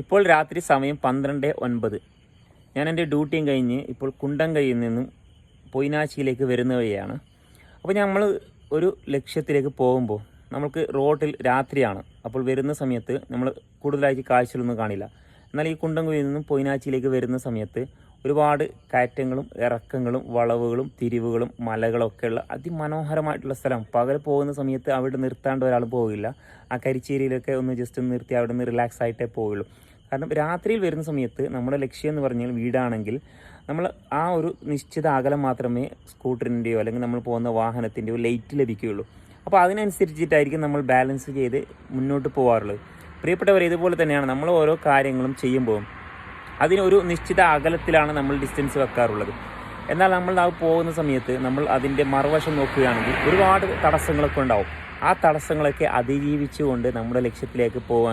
ഇപ്പോൾ രാത്രി സമയം 12:09. ഞാൻ എൻ്റെ ഡ്യൂട്ടിയും കഴിഞ്ഞ് ഇപ്പോൾ കുണ്ടംകൈയിൽ നിന്നും പൊയിനാച്ചിയിലേക്ക് വരുന്ന വഴിയാണ്. അപ്പോൾ നമ്മൾ ഒരു ലക്ഷ്യത്തിലേക്ക് പോകുമ്പോൾ നമുക്ക് റോഡിൽ രാത്രിയാണ്. അപ്പോൾ വരുന്ന സമയത്ത് നമ്മൾ കൂടുതലായിട്ട് കാഴ്ചകളൊന്നും കാണില്ല. എന്നാൽ ഈ കുണ്ടംകൈയിൽ നിന്നും പൊയിനാച്ചിയിലേക്ക് വരുന്ന സമയത്ത് ഒരുപാട് കയറ്റങ്ങളും ഇറക്കങ്ങളും വളവുകളും തിരിവുകളും മലകളൊക്കെയുള്ള അതിമനോഹരമായിട്ടുള്ള സ്ഥലം. പകൽ പോകുന്ന സമയത്ത് അവിടെ നിർത്താണ്ട് ഒരാൾ പോകില്ല. ആ കരിച്ചേരിയിലൊക്കെ ഒന്ന് ജസ്റ്റ് ഒന്ന് നിർത്തി അവിടെ നിന്ന് റിലാക്സ് ആയിട്ടേ പോവുള്ളൂ. കാരണം രാത്രിയിൽ വരുന്ന സമയത്ത് നമ്മുടെ ലക്ഷ്യം എന്ന് പറഞ്ഞാൽ വീടാണെങ്കിൽ നമ്മൾ ആ ഒരു നിശ്ചിത അകലം മാത്രമേ സ്കൂട്ടറിൻ്റെയോ അല്ലെങ്കിൽ നമ്മൾ പോകുന്ന വാഹനത്തിൻ്റെയോ ലൈറ്റ് ലഭിക്കുകയുള്ളൂ. അപ്പോൾ അതിനനുസരിച്ചിട്ടായിരിക്കും നമ്മൾ ബാലൻസ് ചെയ്ത് മുന്നോട്ട് പോകാറുള്ളത്. പ്രിയപ്പെട്ടവർ, ഇതുപോലെ തന്നെയാണ് നമ്മൾ ഓരോ കാര്യങ്ങളും ചെയ്യുമ്പോൾ അതിനൊരു നിശ്ചിത അകലത്തിലാണ് നമ്മൾ ഡിസ്റ്റൻസ് വെക്കാറുള്ളത്. എന്നാൽ നമ്മൾ ആ പോകുന്ന സമയത്ത് നമ്മൾ അതിൻ്റെ മറുവശം നോക്കുകയാണെങ്കിൽ ഒരുപാട് തടസ്സങ്ങളൊക്കെ ഉണ്ടാവും. ആ തടസ്സങ്ങളൊക്കെ അതിജീവിച്ചുകൊണ്ട് നമ്മുടെ ലക്ഷ്യത്തിലേക്ക് പോകാൻ